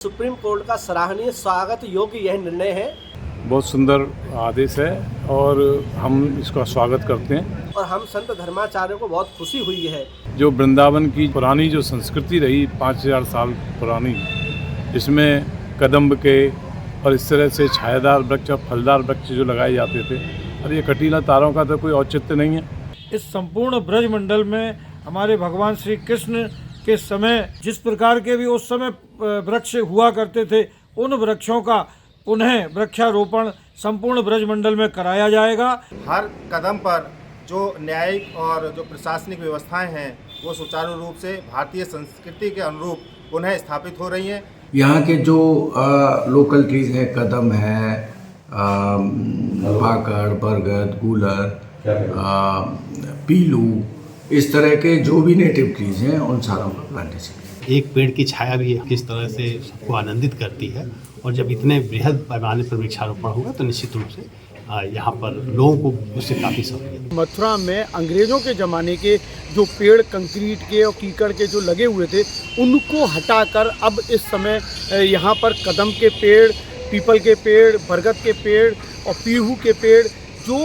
Supreme court का सराहनीय स्वागत योग्य यह निर्णय है बहुत सुंदर आदेश है और हम इसका स्वागत करते हैं। और हम संत धर्माचार्यों को बहुत खुशी हुई है। जो वृंदावन की पुरानी जो संस्कृति रही 5000 साल पुरानी, इसमें कदम्ब के और इस तरह से छायादार वृक्ष और फलदार वृक्ष जो लगाए जाते थे, और ये कटीला तारों का तो कोई औचित्य नहीं है। इस संपूर्ण ब्रजमंडल में हमारे भगवान श्री कृष्ण के समय जिस प्रकार के भी उस समय वृक्ष हुआ करते थे, उन वृक्षों का पुनः वृक्षारोपण संपूर्ण ब्रजमंडल में कराया जाएगा। हर कदम पर जो न्यायिक और जो प्रशासनिक व्यवस्थाएं हैं वो सुचारू रूप से भारतीय संस्कृति के अनुरूप पुनः स्थापित हो रही हैं। यहाँ के जो लोकल ट्रीज हैं, कदम है, भाकड़, बरगद, गूलर, पीलू, इस तरह के जो भी नेटिव ट्रीज हैं उन सारों का प्लांटेशन। एक पेड़ की छाया भी किस तरह से सबको आनंदित करती है, और जब इतने बृहद पैमाने पर वृक्षारोपण होगा तो निश्चित रूप से यहाँ पर लोगों को उससे काफ़ी सहूलियत। मथुरा में अंग्रेज़ों के ज़माने के जो पेड़ कंक्रीट के और कीकड़ के जो लगे हुए थे, उनको हटाकर अब इस समय यहाँ पर कदम के पेड़, पीपल के पेड़, बरगद के पेड़ और पीहू के पेड़ जो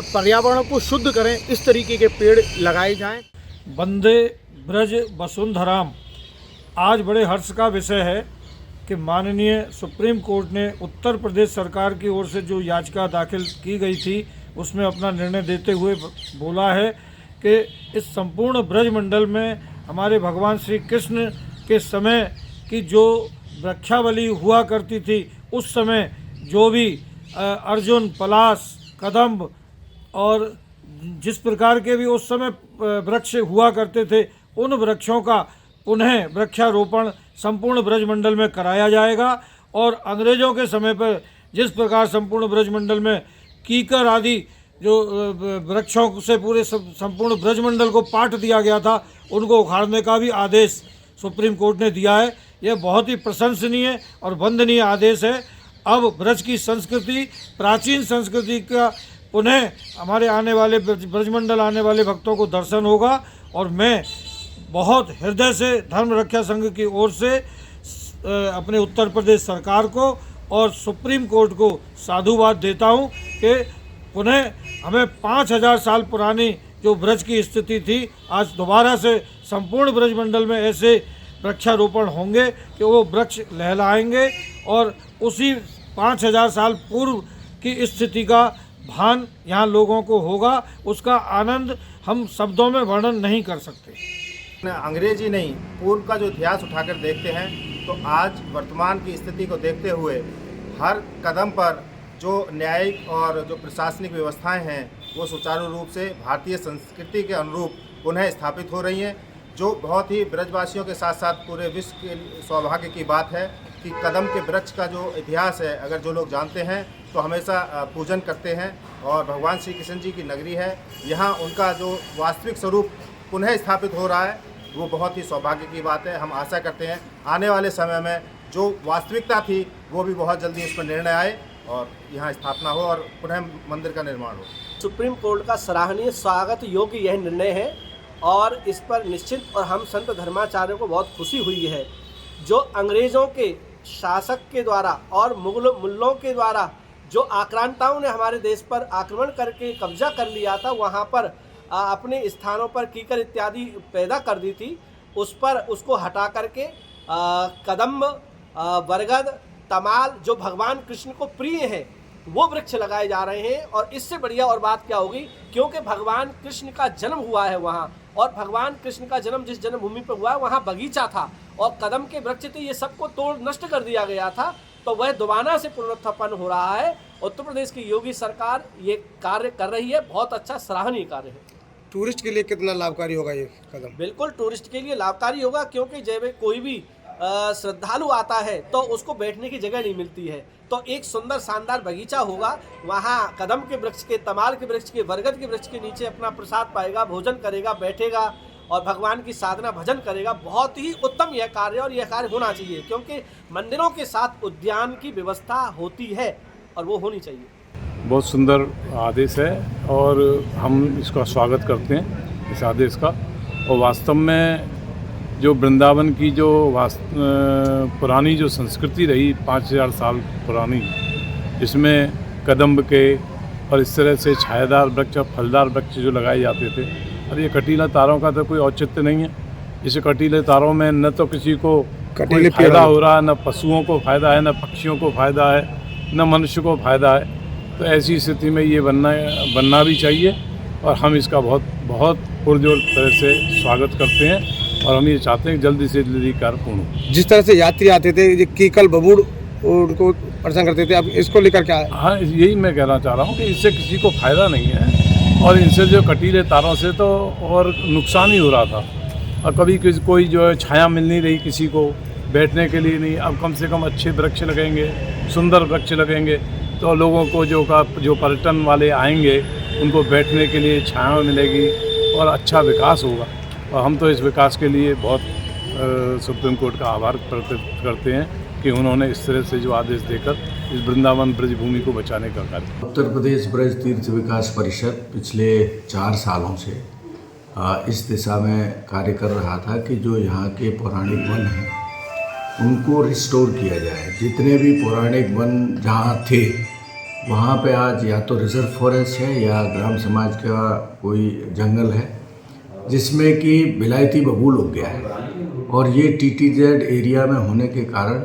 पर्यावरण को शुद्ध करें, इस तरीके के पेड़ लगाए जाएं। वंदे ब्रज वसुंधराम। आज बड़े हर्ष का विषय है कि माननीय सुप्रीम कोर्ट ने उत्तर प्रदेश सरकार की ओर से जो याचिका दाखिल की गई थी, उसमें अपना निर्णय देते हुए बोला है कि इस संपूर्ण ब्रजमंडल में हमारे भगवान श्री कृष्ण के समय की जो वृक्षावली हुआ करती थी, उस समय जो भी अर्जुन, पलाश, कदम्ब और जिस प्रकार के भी उस समय वृक्ष हुआ करते थे, उन वृक्षों का पुनः वृक्षारोपण संपूर्ण ब्रजमंडल में कराया जाएगा। और अंग्रेज़ों के समय पर जिस प्रकार संपूर्ण ब्रजमंडल में कीकर आदि जो वृक्षों से पूरे संपूर्ण ब्रजमंडल को पाट दिया गया था, उनको उखाड़ने का भी आदेश सुप्रीम कोर्ट ने दिया है। यह बहुत ही प्रशंसनीय और वंदनीय आदेश है। अब ब्रज की संस्कृति, प्राचीन संस्कृति का पुनः हमारे आने वाले ब्रजमंडल आने वाले भक्तों को दर्शन होगा। और मैं बहुत हृदय से धर्म रक्षा संघ की ओर से अपने उत्तर प्रदेश सरकार को और सुप्रीम कोर्ट को साधुवाद देता हूं कि पुनः हमें 5000 साल पुरानी जो ब्रज की स्थिति थी, आज दोबारा से संपूर्ण ब्रजमंडल में ऐसे वृक्षारोपण होंगे कि वो वृक्ष लहलाएंगे और उसी 5000 साल पूर्व की स्थिति का भान यहाँ लोगों को होगा। उसका आनंद हम शब्दों में वर्णन नहीं कर सकते। अंग्रेजी नहीं, पूर्व का जो इतिहास उठाकर देखते हैं तो आज वर्तमान की स्थिति को देखते हुए हर कदम पर जो न्यायिक और जो प्रशासनिक व्यवस्थाएं हैं वो सुचारू रूप से भारतीय संस्कृति के अनुरूप पुनः स्थापित हो रही हैं, जो बहुत ही ब्रजवासियों के साथ साथ पूरे विश्व के सौभाग्य की बात है कि कदम के वृक्ष का जो इतिहास है, अगर जो लोग जानते हैं तो हमेशा पूजन करते हैं। और भगवान श्री कृष्ण जी की नगरी है, यहाँ उनका जो वास्तविक स्वरूप पुनः स्थापित हो रहा है, वो बहुत ही सौभाग्य की बात है। हम आशा करते हैं आने वाले समय में जो वास्तविकता थी वो भी बहुत जल्दी उस पर निर्णय आए और यहाँ स्थापना हो और पुनः मंदिर का निर्माण हो। सुप्रीम कोर्ट का सराहनीय स्वागत योग्य यह निर्णय है और इस पर निश्चित और हम संत धर्माचार्यों को बहुत खुशी हुई है। जो अंग्रेज़ों के शासक के द्वारा और मुल्लों के द्वारा जो आक्रांताओं ने हमारे देश पर आक्रमण करके कब्जा कर लिया था, वहाँ पर अपने स्थानों पर कीकर इत्यादि पैदा कर दी थी, उस पर उसको हटा करके कदम्ब, बरगद, तमाल जो भगवान कृष्ण को प्रिय है वो वृक्ष लगाए जा रहे हैं। और इससे बढ़िया और बात क्या होगी, क्योंकि भगवान कृष्ण का जन्म हुआ है वहाँ, और भगवान कृष्ण का जन्म जिस जन्मभूमि पर हुआ है वहाँ बगीचा था और कदम के वृक्ष थे, ये सबको तोड़ नष्ट कर दिया गया था, तो वह दोबारा से पुनरुत्थापन हो रहा है। उत्तर प्रदेश की योगी सरकार ये कार्य कर रही है, बहुत अच्छा सराहनीय कार्य है। टूरिस्ट के लिए कितना लाभकारी होगा ये कदम? बिल्कुल टूरिस्ट के लिए लाभकारी होगा, क्योंकि जब कोई भी श्रद्धालु आता है तो उसको बैठने की जगह नहीं मिलती है, तो एक सुंदर शानदार बगीचा होगा, वहाँ कदम के वृक्ष के, तमाल के वृक्ष के, बरगद के वृक्ष के नीचे अपना प्रसाद पाएगा, भोजन करेगा, बैठेगा और भगवान की साधना भजन करेगा। बहुत ही उत्तम यह कार्य और यह कार्य होना चाहिए, क्योंकि मंदिरों के साथ उद्यान की व्यवस्था होती है और वो होनी चाहिए। बहुत सुंदर आदेश है और हम इसका स्वागत करते हैं, इस आदेश का। और वास्तव में जो वृंदावन की जो पुरानी जो संस्कृति रही 5000 साल पुरानी, इसमें कदम्ब के और इस तरह से छायादार वृक्ष और फलदार वृक्ष जो लगाए जाते थे, और ये कटीला तारों का तो कोई औचित्य नहीं है। इस कटीले तारों में न तो किसी को कोई फायदा हो रहा है, न पशुओं को फायदा है, न पक्षियों को फायदा है, न मनुष्य को फायदा है। तो ऐसी स्थिति में ये बनना भी चाहिए, और हम इसका बहुत पुरजोर तरह से स्वागत करते हैं, और हम ये चाहते हैं कि जल्दी से जल्दी कार्य पूर्ण हो। जिस तरह से यात्री आते थे, ये कीकल बबूड़ उनको परेशान करते थे, अब इसको लेकर क्या है? हाँ, यही मैं कहना चाह रहा हूँ कि इससे किसी को फायदा नहीं है, और इनसे जो कटीले तारों से तो और नुकसान ही हो रहा था। और कभी कोई जो है छाया मिल नहीं रही किसी को बैठने के लिए नहीं। अब कम से कम अच्छे वृक्ष लगेंगे, सुंदर वृक्ष लगेंगे, तो लोगों को जो पर्यटन वाले आएंगे उनको बैठने के लिए छाया मिलेगी और अच्छा विकास होगा। और हम तो इस विकास के लिए बहुत सुप्रीम कोर्ट का आभार प्रकट करते हैं कि उन्होंने इस तरह से जो आदेश देकर इस वृंदावन ब्रज भूमि को बचाने का कार्य। उत्तर प्रदेश ब्रज तीर्थ विकास परिषद पिछले 4 सालों से इस दिशा में कार्य कर रहा था कि जो यहाँ के पौराणिक वन हैं उनको रिस्टोर किया जाए। जितने भी पौराणिक वन जहाँ थे वहाँ पे आज या तो रिजर्व फॉरेस्ट है या ग्राम समाज का कोई जंगल है जिसमें कि विलायती बबूल उग गया है, और ये TTZ एरिया में होने के कारण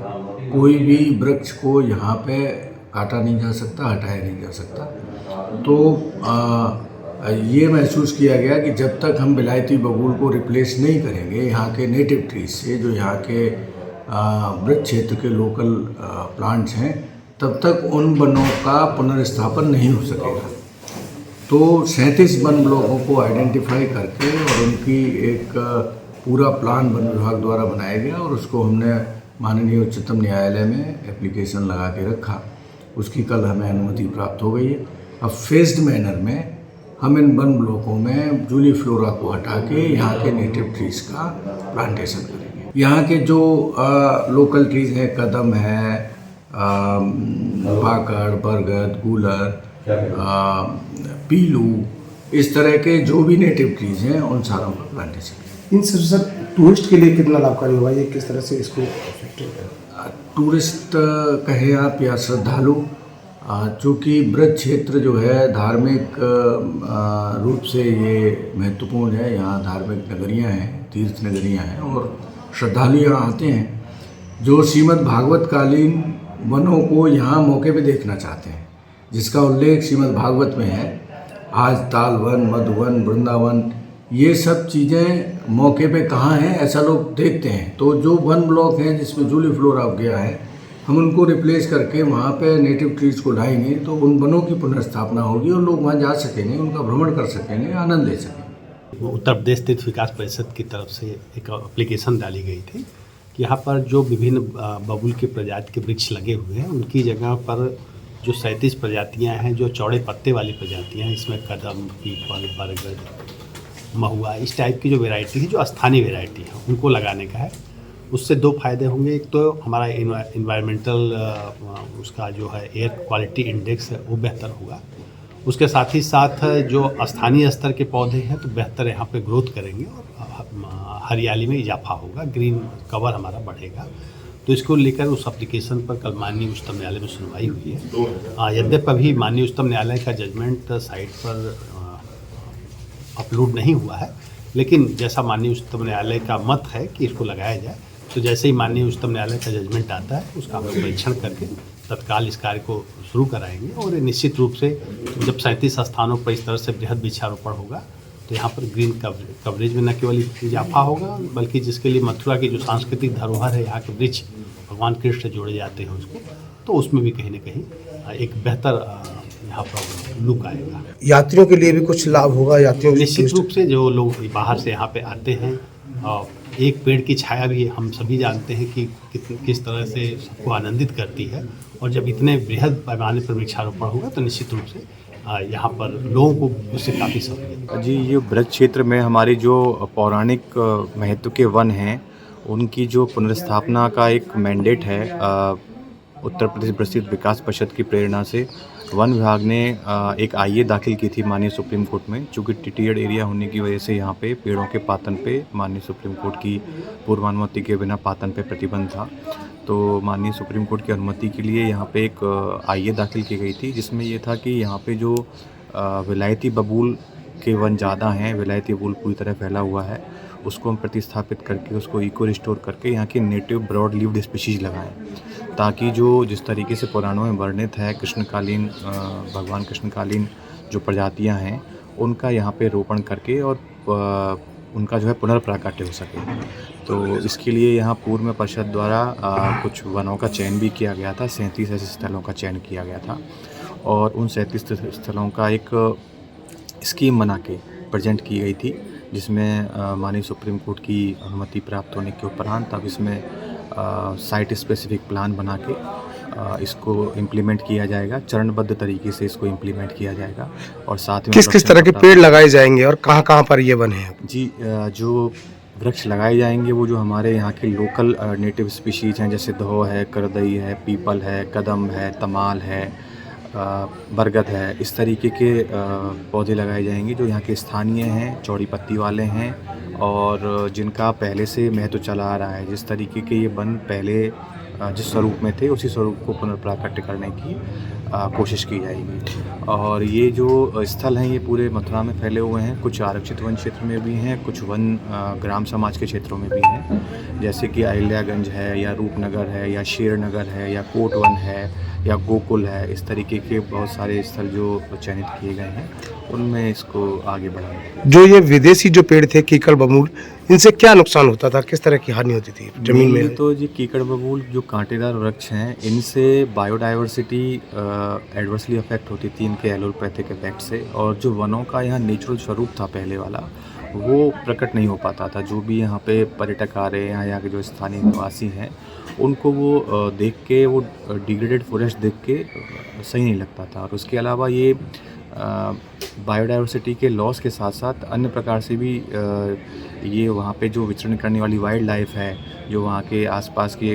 कोई भी वृक्ष को यहाँ पे काटा नहीं जा सकता, हटाया नहीं जा सकता। तो ये महसूस किया गया कि जब तक हम विलायती बबूल को रिप्लेस नहीं करेंगे यहाँ के नेटिव ट्रीज से, जो यहाँ के वृक्ष क्षेत्र के लोकल प्लांट्स हैं, तब तक उन वनों का पुनर्स्थापन नहीं हो सकेगा। तो 37 वन ब्लॉकों को आइडेंटिफाई करके और उनकी एक पूरा प्लान वन विभाग द्वारा बनाया गया, और उसको हमने माननीय उच्चतम न्यायालय में एप्लीकेशन लगा के रखा। उसकी कल हमें अनुमति प्राप्त हो गई है। अब फेज्ड मैनर में हम इन वन ब्लॉकों में जूली फ्लोरा को हटा के यहाँ के नेटिव ट्रीज का प्लांटेशन करेंगे। यहाँ के जो लोकल ट्रीज हैं, कदम है, पाकड़, बरगद, गूलर, पीलू, इस तरह के जो भी नेटिव ट्रीज हैं उन सारों का प्लांटेशन। इन सब सर टूरिस्ट के लिए कितना लाभकारी होगा, ये किस तरह से इसको अफेक्ट होगा? टूरिस्ट कहें आप या श्रद्धालु, चूँकि ब्रज क्षेत्र जो है धार्मिक रूप से ये महत्वपूर्ण है। यहाँ धार्मिक नगरियाँ हैं, तीर्थ नगरियाँ हैं, और श्रद्धालु यहाँ आते हैं जो श्रीमद् भागवत कालीन वनों को यहाँ मौके पे देखना चाहते हैं, जिसका उल्लेख श्रीमद् भागवत में है। आज तालवन, मधुवन, वृंदावन, ये सब चीज़ें मौके पे कहाँ हैं ऐसा लोग देखते हैं। तो जो वन ब्लॉक हैं जिसमें जूली फ्लोरा उग गया है, हम उनको रिप्लेस करके वहाँ पे नेटिव ट्रीज को लाएंगे, तो उन वनों की पुनर्स्थापना होगी और लोग वहाँ जा सकेंगे, उनका भ्रमण कर सकेंगे, आनंद ले सकेंगे। उत्तर प्रदेश तीर्थ विकास परिषद की तरफ से एक एप्लीकेशन डाली गई थी कि यहाँ पर जो विभिन्न बबूल के प्रजाति के वृक्ष लगे हुए हैं, उनकी जगह पर जो 37 प्रजातियाँ हैं जो चौड़े पत्ते वाली प्रजातियाँ हैं, इसमें कदम, पीपल, बरगद, महुआ, इस टाइप की जो वैरायटी है, जो स्थानीय वैरायटी है, उनको लगाने का है। उससे 2 फायदे होंगे। एक तो हमारा इन्वायरमेंटल उसका जो है एयर क्वालिटी इंडेक्स है वो बेहतर होगा। उसके साथ ही साथ जो स्थानीय स्तर के पौधे हैं तो बेहतर यहाँ पे ग्रोथ करेंगे और हरियाली में इजाफा होगा, ग्रीन कवर हमारा बढ़ेगा। तो इसको लेकर उस एप्लीकेशन पर कल माननीय उच्चतम न्यायालय में सुनवाई हुई है। यद्यपि अभी माननीय उच्चतम न्यायालय का जजमेंट साइट पर अपलोड नहीं हुआ है, लेकिन जैसा माननीय उच्चतम न्यायालय का मत है कि इसको लगाया जाए, तो जैसे ही माननीय उच्चतम न्यायालय का जजमेंट आता है उसका हम लोग परीक्षण करके तत्काल इस कार्य को शुरू कराएंगे। और निश्चित रूप से जब 37 स्थानों पर इस तरह से बृहद वृक्षारोपण होगा तो यहाँ पर ग्रीन कवरेज में न केवल इजाफा होगा, बल्कि जिसके लिए मथुरा की जो सांस्कृतिक धरोहर है, यहाँ के वृक्ष भगवान कृष्ण से जोड़े जाते हैं उसको, तो उसमें भी कहीं ना कहीं एक बेहतर यहाँ पर लुक आएगा। यात्रियों के लिए भी कुछ लाभ होगा? यात्रियों निश्चित रूप से जो लोग बाहर से यहाँ पे आते हैं, एक पेड़ की छाया भी हम सभी जानते हैं कि किस तरह से सबको आनंदित करती है, और जब इतने बृहद पैमाने पर वृक्षारोपण होगा तो निश्चित रूप से यहाँ पर लोगों को उससे काफ़ी सहूलियत। जी, ये ब्रज क्षेत्र में हमारी जो पौराणिक महत्व के वन हैं उनकी जो पुनर्स्थापना का एक मैंडेट है उत्तर प्रदेश विस्तृत विकास परिषद की प्रेरणा से वन विभाग ने एक आईए दाखिल की थी माननीय सुप्रीम कोर्ट में। चूँकि टिटियड एरिया होने की वजह से यहाँ पे पेड़ों के पातन पे माननीय सुप्रीम कोर्ट की पूर्वानुमति के बिना पातन पे प्रतिबंध था, तो माननीय सुप्रीम कोर्ट की अनुमति के लिए यहाँ पे एक आईए दाखिल की गई थी, जिसमें ये था कि यहाँ पे जो विलायती बबूल के वन ज़्यादा हैं, विलायती बबूल पूरी तरह फैला हुआ है, उसको हम प्रतिस्थापित करके उसको इको रिस्टोर करके यहाँ की नेटिव ब्रॉड लीव्ड स्पीशीज़ लगाएं, ताकि जो जिस तरीके से पुराणों में वर्णित है कृष्णकालीन भगवान कृष्णकालीन जो प्रजातियाँ हैं उनका यहाँ पे रोपण करके और उनका जो है पुनर्प्राकट्य हो सके। तो इसके लिए यहाँ पूर्व में परिषद द्वारा कुछ वनों का चयन भी किया गया था, 37 ऐसे स्थलों का चयन किया गया था और उन 37 स्थलों का एक स्कीम बना के प्रेजेंट की गई थी, जिसमें माननीय सुप्रीम कोर्ट की अनुमति प्राप्त होने के उपरांत अब इसमें साइट स्पेसिफिक प्लान बना के इसको इम्प्लीमेंट किया जाएगा, चरणबद्ध तरीके से इसको इम्प्लीमेंट किया जाएगा। और साथ में किस किस तरह के पेड़ लगाए जाएंगे और कहाँ कहाँ पर ये वन है? जी, जो वृक्ष लगाए जाएंगे वो जो हमारे यहाँ के लोकल नेटिव स्पीशीज़ हैं, जैसे दहो है, करदई है, पीपल है, कदम है, तमाल है, बरगद है, इस तरीके के पौधे लगाए जाएंगे जो यहाँ के स्थानीय हैं, चौड़ी पत्ती वाले हैं और जिनका पहले से महत्व चला आ रहा है। जिस तरीके के ये वन पहले जिस स्वरूप में थे उसी स्वरूप को पुनर्प्राकट्य करने की कोशिश की जाएगी। और ये जो स्थल हैं ये पूरे मथुरा में फैले हुए हैं, कुछ आरक्षित वन क्षेत्र में भी हैं, कुछ वन ग्राम समाज के क्षेत्रों में भी हैं, जैसे कि अहिल्यागंज है या रूपनगर है या शेरनगर है या कोट वन है या गोकुल है। इस तरीके के बहुत सारे स्थल जो चयनित किए गए हैं उनमें इसको आगे बढ़ाएंगे। जो ये विदेशी जो पेड़ थे कीकड़ बबूल, इनसे क्या नुकसान होता था, किस तरह की हानि होती थी जमीन में? तो जी कीकड़ बबूल जो कांटेदार वृक्ष हैं इनसे बायोडाइवर्सिटी एडवर्सली अफेक्ट होती थी इनके एलोपैथिक इफेक्ट से, और जो वनों का यहाँ नेचुरल स्वरूप था पहले वाला वो प्रकट नहीं हो पाता था। जो भी यहाँ पे पर्यटक आ रहे हैं, यहाँ के जो स्थानीय निवासी हैं उनको वो देख के वो डिग्रेडेड फॉरेस्ट देख के सही नहीं लगता था। और उसके अलावा ये बायोडाइवर्सिटी के लॉस के साथ साथ अन्य प्रकार से भी ये वहाँ पे जो विचरण करने वाली वाइल्ड लाइफ है, जो वहाँ के आसपास के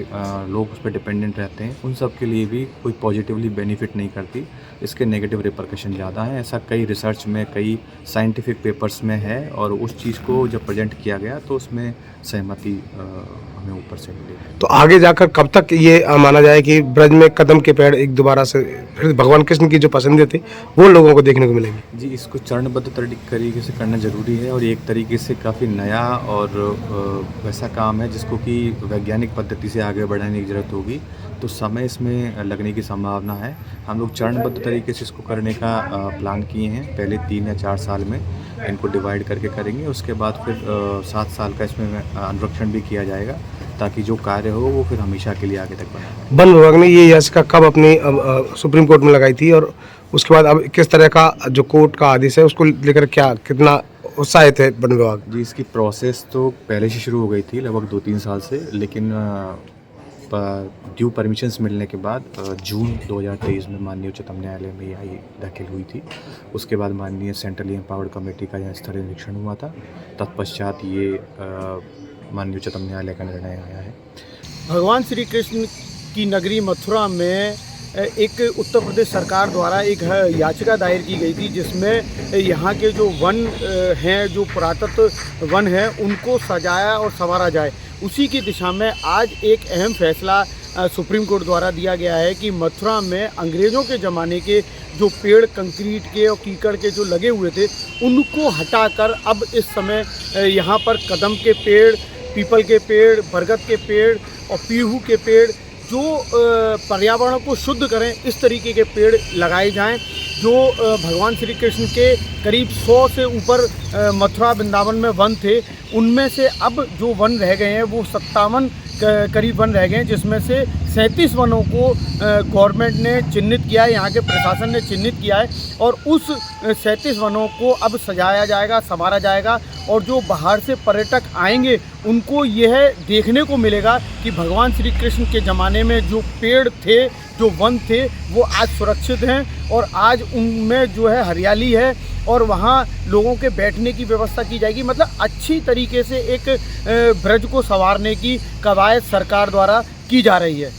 लोग उस पर डिपेंडेंट रहते हैं, उन सब के लिए भी कोई पॉजिटिवली बेनिफिट नहीं करती। इसके नेगेटिव रिपरकशन ज़्यादा हैं। ऐसा कई रिसर्च में, कई साइंटिफिक पेपर्स में है और उस चीज़ को जब प्रेजेंट किया गया तो उसमें सहमति हमें ऊपर से मिली। तो आगे जाकर कब तक ये माना जाए कि ब्रज में कदम के पेड़ एक दोबारा से फिर भगवान कृष्ण की जो पसंद थे वो लोगों को देखने को मिलेंगे? जी, इसको चरणबद्ध तरीके से करना ज़रूरी है और एक तरीके से काफ़ी नया और वैसा काम है जिसको कि वैज्ञानिक पद्धति से आगे बढ़ाने की ज़रूरत होगी, तो समय इसमें लगने की संभावना है। हम लोग चरणबद्ध तरीके से इसको करने का प्लान किए हैं। पहले 3 या 4 साल में इनको डिवाइड करके करेंगे, उसके बाद फिर 7 साल का इसमें अनुरक्षण भी किया जाएगा ताकि जो कार्य हो वो फिर हमेशा के लिए आगे तक बना। वन विभाग ने ये याचिका कब अपनी सुप्रीम कोर्ट में लगाई थी और उसके बाद अब किस तरह का जो कोर्ट का आदेश है उसको लेकर कितना उत्साहित है वन विभाग? जी, इसकी प्रोसेस तो पहले से शुरू हो गई थी लगभग 2-3 साल से, लेकिन ड्यू परमिशंस मिलने के बाद जून 2023 में माननीय उच्चतम न्यायालय में यह दाखिल हुई थी। उसके बाद माननीय सेंट्रली एम्पावर्ड कमेटी का यहाँ स्थलीय निरीक्षण हुआ था। तत्पश्चात ये माननीय उच्चतम न्यायालय का निर्णय आया है। भगवान श्री कृष्ण की नगरी मथुरा में एक उत्तर प्रदेश सरकार द्वारा एक याचिका दायर की गई थी जिसमें यहाँ के जो वन हैं, जो पुरातत्व वन हैं, उनको सजाया और संवारा जाए। उसी की दिशा में आज एक अहम फैसला सुप्रीम कोर्ट द्वारा दिया गया है कि मथुरा में अंग्रेज़ों के ज़माने के जो पेड़ कंक्रीट के और कीकड़ के जो लगे हुए थे उनको हटाकर अब इस समय यहाँ पर कदम के पेड़, पीपल के पेड़, बरगद के पेड़ और पीहू के पेड़ जो पर्यावरण को शुद्ध करें इस तरीके के पेड़ लगाए जाएं। जो भगवान श्री कृष्ण के करीब 100 से ऊपर मथुरा वृंदावन में वन थे, उनमें से अब जो वन रह गए हैं वो 57 करीब वन रह गए हैं, जिसमें से 37 वनों को गवर्नमेंट ने चिन्हित किया है, यहाँ के प्रशासन ने चिन्हित किया है और उस 37 वनों को अब सजाया जाएगा, संवारा जाएगा और जो बाहर से पर्यटक आएंगे उनको यह देखने को मिलेगा कि भगवान श्री कृष्ण के ज़माने में जो पेड़ थे, जो वन थे, वो आज सुरक्षित हैं और आज उनमें जो है हरियाली है और वहाँ लोगों के बैठने की व्यवस्था की जाएगी। मतलब अच्छी तरीके से एक ब्रज को संवारने की कवायद सरकार द्वारा की जा रही है।